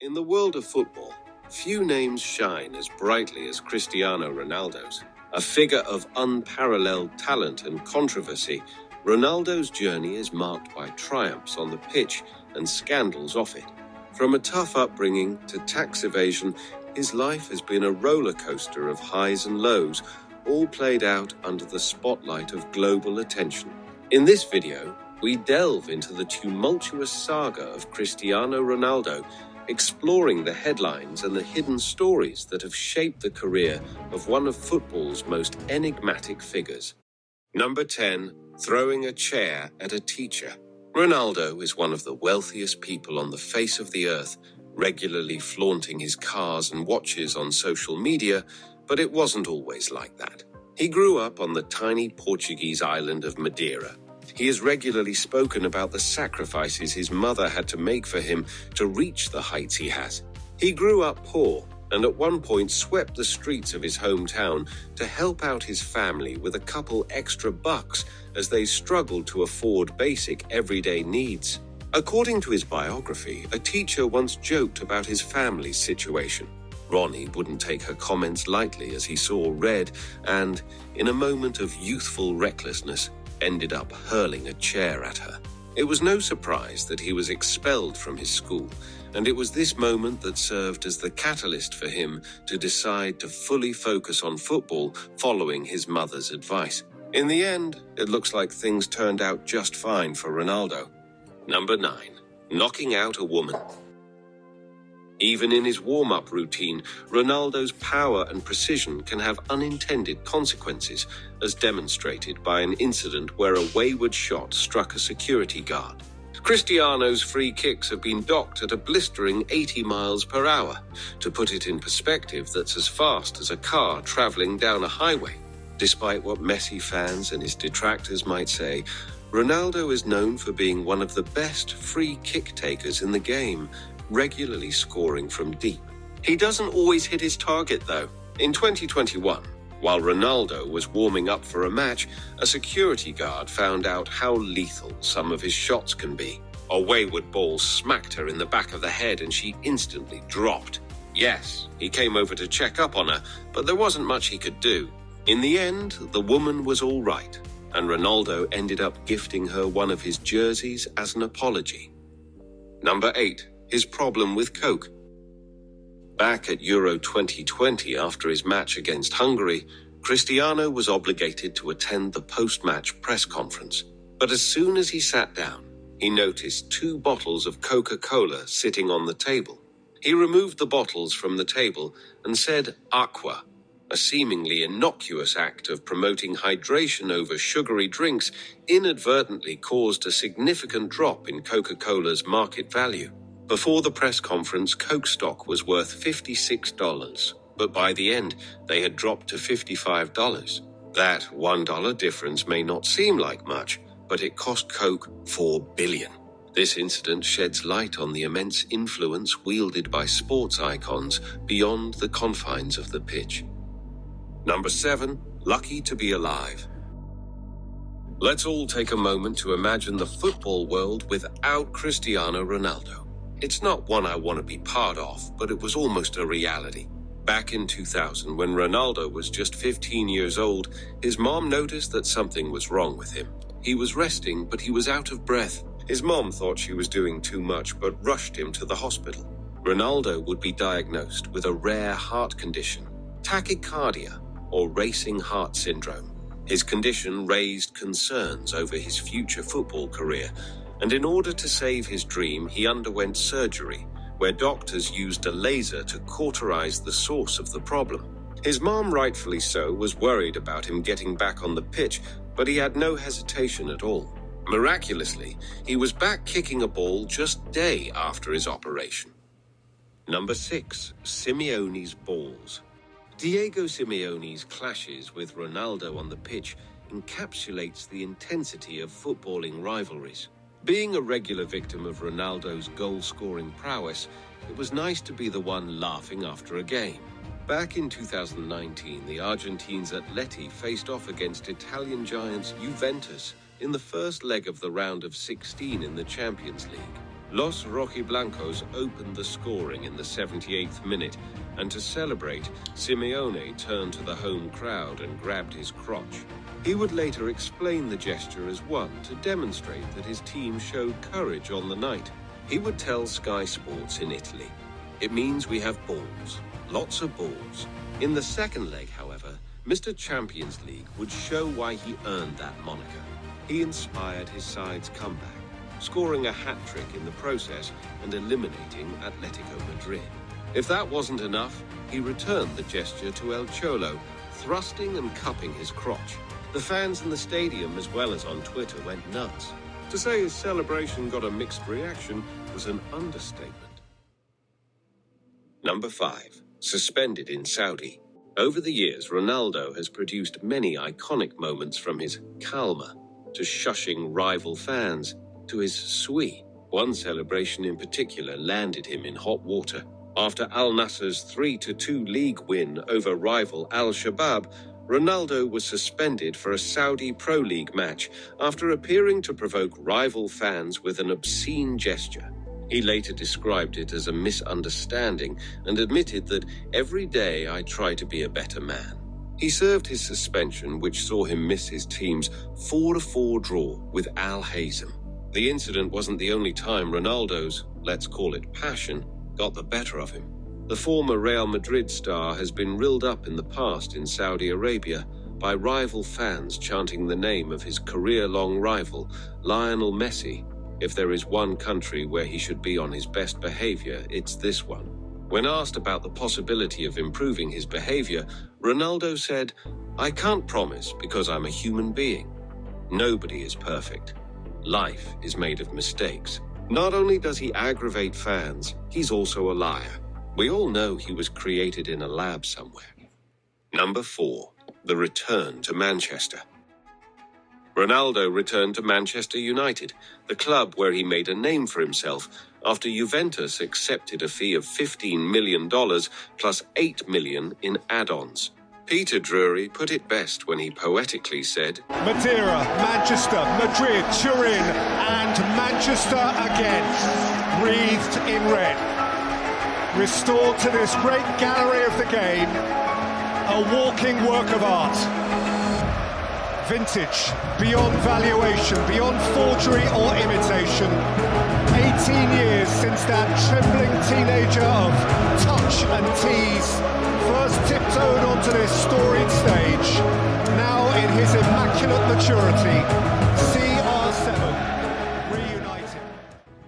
In the world of football, few names shine as brightly as Cristiano Ronaldo's. A figure of unparalleled talent and controversy, Ronaldo's journey is marked by triumphs on the pitch and scandals off it. From a tough upbringing to tax evasion, his life has been a roller coaster of highs and lows, all played out under the spotlight of global attention. In this video, we delve into the tumultuous saga of Cristiano Ronaldo, exploring the headlines and the hidden stories that have shaped the career of one of football's most enigmatic figures. Number 10. Throwing a chair at a teacher. Ronaldo is one of the wealthiest people on the face of the earth, regularly flaunting his cars and watches on social media, but it wasn't always like that. He grew up on the tiny Portuguese island of Madeira. He has regularly spoken about the sacrifices his mother had to make for him to reach the heights he has. He grew up poor and at one point swept the streets of his hometown to help out his family with a couple extra bucks as they struggled to afford basic everyday needs. According to his biography, a teacher once joked about his family's situation. Ronnie wouldn't take her comments lightly as he saw red and, in a moment of youthful recklessness, ended up hurling a chair at her. It was no surprise that he was expelled from his school, and it was this moment that served as the catalyst for him to decide to fully focus on football following his mother's advice. In the end, it looks like things turned out just fine for Ronaldo. Number 9. Knocking out a woman. Even in his warm-up routine, Ronaldo's power and precision can have unintended consequences, as demonstrated by an incident where a wayward shot struck a security guard. Cristiano's free kicks have been docked at a blistering 80 miles per hour. To put it in perspective, that's as fast as a car traveling down a highway. Despite what Messi fans and his detractors might say, Ronaldo is known for being one of the best free kick takers in the game, regularly scoring from deep. He doesn't always hit his target though. In 2021, while Ronaldo was warming up for a match, a security guard found out how lethal some of his shots can be. A wayward ball smacked her in the back of the head and she instantly dropped. Yes, he came over to check up on her, but there wasn't much he could do. In the end, the woman was all right, and Ronaldo ended up gifting her one of his jerseys as an apology. Number 8. His problem with Coke. Back at Euro 2020 after his match against Hungary, Cristiano was obligated to attend the post-match press conference. But as soon as he sat down, he noticed 2 bottles of Coca-Cola sitting on the table. He removed the bottles from the table and said aqua. A seemingly innocuous act of promoting hydration over sugary drinks inadvertently caused a significant drop in Coca-Cola's market value. Before the press conference, Coke stock was worth $56, but by the end, they had dropped to $55. That $1 difference may not seem like much, but it cost Coke $4 billion. This incident sheds light on the immense influence wielded by sports icons beyond the confines of the pitch. Number 7. Lucky to be alive. Let's all take a moment to imagine the football world without Cristiano Ronaldo. It's not one I want to be part of, but it was almost a reality. Back in 2000, when Ronaldo was just 15 years old, his mom noticed that something was wrong with him. He was resting, but he was out of breath. His mom thought she was doing too much, but rushed him to the hospital. Ronaldo would be diagnosed with a rare heart condition, tachycardia, or racing heart syndrome. His condition raised concerns over his future football career, and in order to save his dream, he underwent surgery, where doctors used a laser to cauterize the source of the problem. His mom, rightfully so, was worried about him getting back on the pitch, but he had no hesitation at all. Miraculously, he was back kicking a ball just day after his operation. Number 6. Simeone's balls. Diego Simeone's clashes with Ronaldo on the pitch encapsulates the intensity of footballing rivalries. Being a regular victim of Ronaldo's goal-scoring prowess, it was nice to be the one laughing after a game. Back in 2019, the Argentines Atleti faced off against Italian giants Juventus in the first leg of the round of 16 in the Champions League. Los Rojiblancos opened the scoring in the 78th minute, and to celebrate, Simeone turned to the home crowd and grabbed his crotch. He would later explain the gesture as one to demonstrate that his team showed courage on the night. He would tell Sky Sports in Italy, "It means we have balls, lots of balls." In the second leg, however, Mr. Champions League would show why he earned that moniker. He inspired his side's comeback, scoring a hat-trick in the process and eliminating Atletico Madrid. If that wasn't enough, he returned the gesture to El Cholo, thrusting and cupping his crotch. The fans in the stadium as well as on Twitter went nuts. To say his celebration got a mixed reaction was an understatement. Number 5. Suspended in Saudi. Over the years, Ronaldo has produced many iconic moments, from his calma to shushing rival fans to his sui. One celebration in particular landed him in hot water. After Al Nassr's 3-2 league win over rival Al Shabab, Ronaldo was suspended for a Saudi Pro League match after appearing to provoke rival fans with an obscene gesture. He later described it as a misunderstanding and admitted that every day I try to be a better man. He served his suspension, which saw him miss his team's 4-4 draw with Al Hazem. The incident wasn't the only time Ronaldo's, let's call it passion, got the better of him. The former Real Madrid star has been rilled up in the past in Saudi Arabia by rival fans chanting the name of his career-long rival, Lionel Messi. If there is one country where he should be on his best behavior, it's this one. When asked about the possibility of improving his behavior, Ronaldo said, "I can't promise because I'm a human being. Nobody is perfect. Life is made of mistakes." Not only does he aggravate fans, he's also a liar. We all know he was created in a lab somewhere. Number 4. The return to Manchester. Ronaldo returned to Manchester United, the club where he made a name for himself, after Juventus accepted a fee of $15 million plus $8 million in add-ons. Peter Drury put it best when he poetically said, Madeira, Manchester, Madrid, Turin, and Manchester again, breathed in red. Restored to this great gallery of the game, a walking work of art. Vintage, beyond valuation, beyond forgery or imitation. 18 years since that trembling teenager of touch and tease first tiptoed onto this storied stage. Now in his immaculate maturity, CR7 reunited.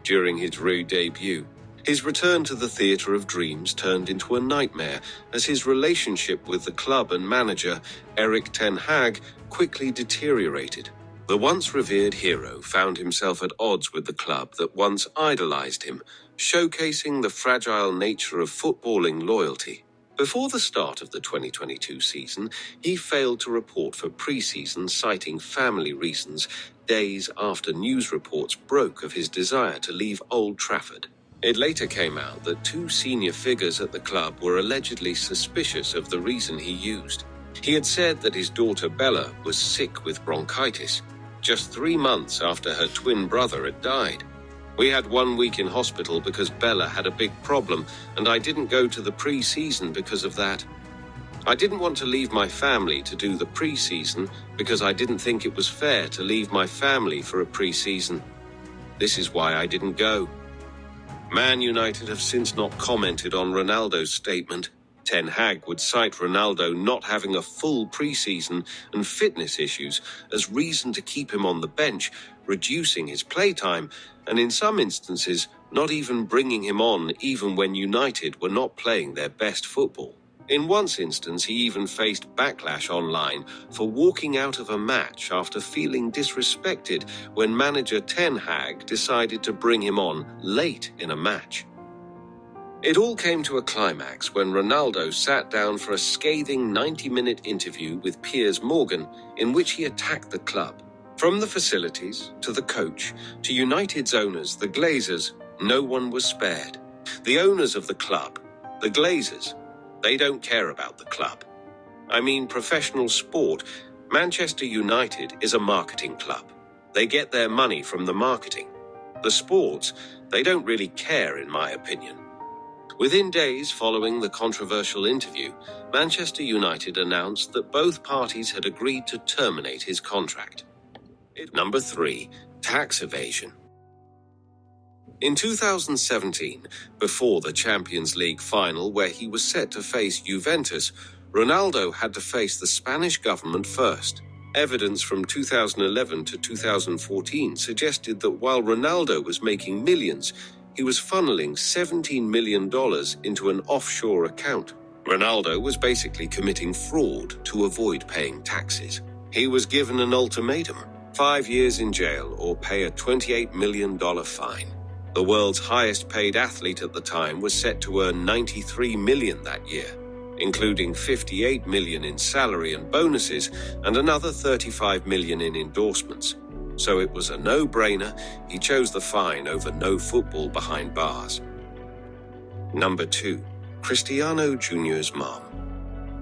During his Rue debut, his return to the theatre of dreams turned into a nightmare as his relationship with the club and manager, Erik ten Hag, quickly deteriorated. The once revered hero found himself at odds with the club that once idolized him, showcasing the fragile nature of footballing loyalty. Before the start of the 2022 season, he failed to report for pre-season, citing family reasons, days after news reports broke of his desire to leave Old Trafford. It later came out that 2 senior figures at the club were allegedly suspicious of the reason he used. He had said that his daughter Bella was sick with bronchitis, just 3 months after her twin brother had died. "We had 1 week in hospital because Bella had a big problem, and I didn't go to the pre-season because of that. I didn't want to leave my family to do the pre-season because I didn't think it was fair to leave my family for a pre-season. This is why I didn't go." Man United have since not commented on Ronaldo's statement. Ten Hag would cite Ronaldo not having a full pre-season and fitness issues as reason to keep him on the bench, reducing his playtime, and in some instances not even bringing him on even when United were not playing their best football. In one instance, he even faced backlash online for walking out of a match after feeling disrespected when manager Ten Hag decided to bring him on late in a match. It all came to a climax when Ronaldo sat down for a scathing 90-minute interview with Piers Morgan in which he attacked the club. From the facilities, to the coach, to United's owners, the Glazers, no one was spared. The owners of the club, the Glazers, they don't care about the club. I mean, professional sport, Manchester United is a marketing club. They get their money from the marketing. The sports, they don't really care in my opinion. Within days following the controversial interview, Manchester United announced that both parties had agreed to terminate his contract. Number 3. Tax evasion. In 2017, before the Champions League final where he was set to face Juventus, Ronaldo had to face the Spanish government first. Evidence from 2011 to 2014 suggested that while Ronaldo was making millions, he was funneling $17 million into an offshore account. Ronaldo was basically committing fraud to avoid paying taxes. He was given an ultimatum: 5 years in jail or pay a $28 million fine. The world's highest paid athlete at the time was set to earn $93 million that year, including $58 million in salary and bonuses and another $35 million in endorsements. So it was a no-brainer. He chose the fine over no football behind bars. Number 2. Cristiano Jr.'s mom.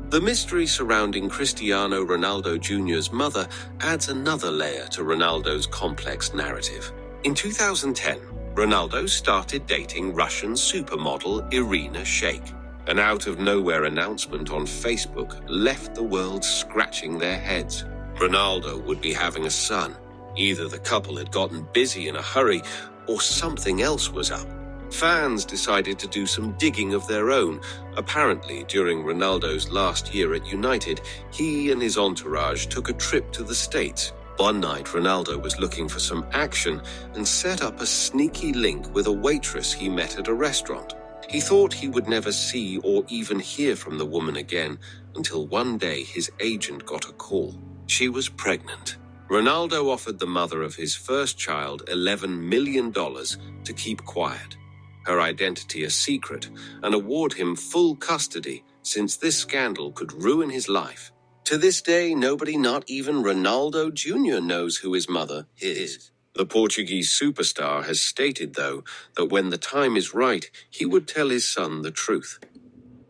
The mystery surrounding Cristiano Ronaldo Jr.'s mother adds another layer to Ronaldo's complex narrative. In 2010, Ronaldo started dating Russian supermodel Irina Shayk. An out-of-nowhere announcement on Facebook left the world scratching their heads. Ronaldo would be having a son. Either the couple had gotten busy in a hurry, or something else was up. Fans decided to do some digging of their own. Apparently, during Ronaldo's last year at United, he and his entourage took a trip to the States. One night, Ronaldo was looking for some action and set up a sneaky link with a waitress he met at a restaurant. He thought he would never see or even hear from the woman again until one day his agent got a call. She was pregnant. Ronaldo offered the mother of his first child $11 million to keep quiet, her identity a secret, and award him full custody since this scandal could ruin his life. To this day, nobody, not even Ronaldo Jr., knows who his mother is. The Portuguese superstar has stated, though, that when the time is right, he would tell his son the truth.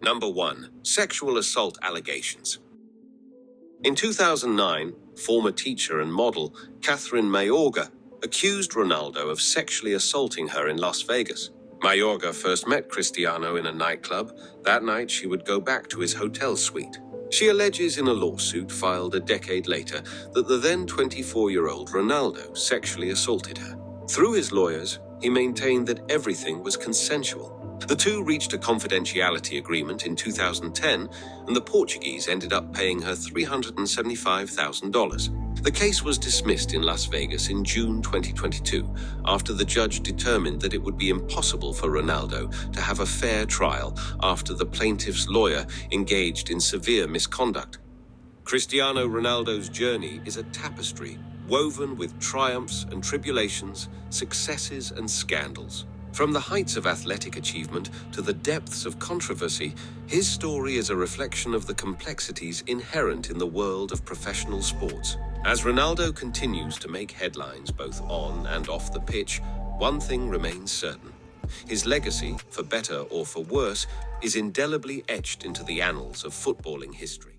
Number 1. Sexual assault allegations. In 2009, former teacher and model Catherine Mayorga accused Ronaldo of sexually assaulting her in Las Vegas. Mayorga first met Cristiano in a nightclub. That night, she would go back to his hotel suite. She alleges in a lawsuit filed a decade later that the then 24-year-old Ronaldo sexually assaulted her. Through his lawyers, he maintained that everything was consensual. The two reached a confidentiality agreement in 2010, and the Portuguese ended up paying her $375,000. The case was dismissed in Las Vegas in June 2022, after the judge determined that it would be impossible for Ronaldo to have a fair trial after the plaintiff's lawyer engaged in severe misconduct. Cristiano Ronaldo's journey is a tapestry woven with triumphs and tribulations, successes and scandals. From the heights of athletic achievement to the depths of controversy, his story is a reflection of the complexities inherent in the world of professional sports. As Ronaldo continues to make headlines both on and off the pitch, one thing remains certain. His legacy, for better or for worse, is indelibly etched into the annals of footballing history.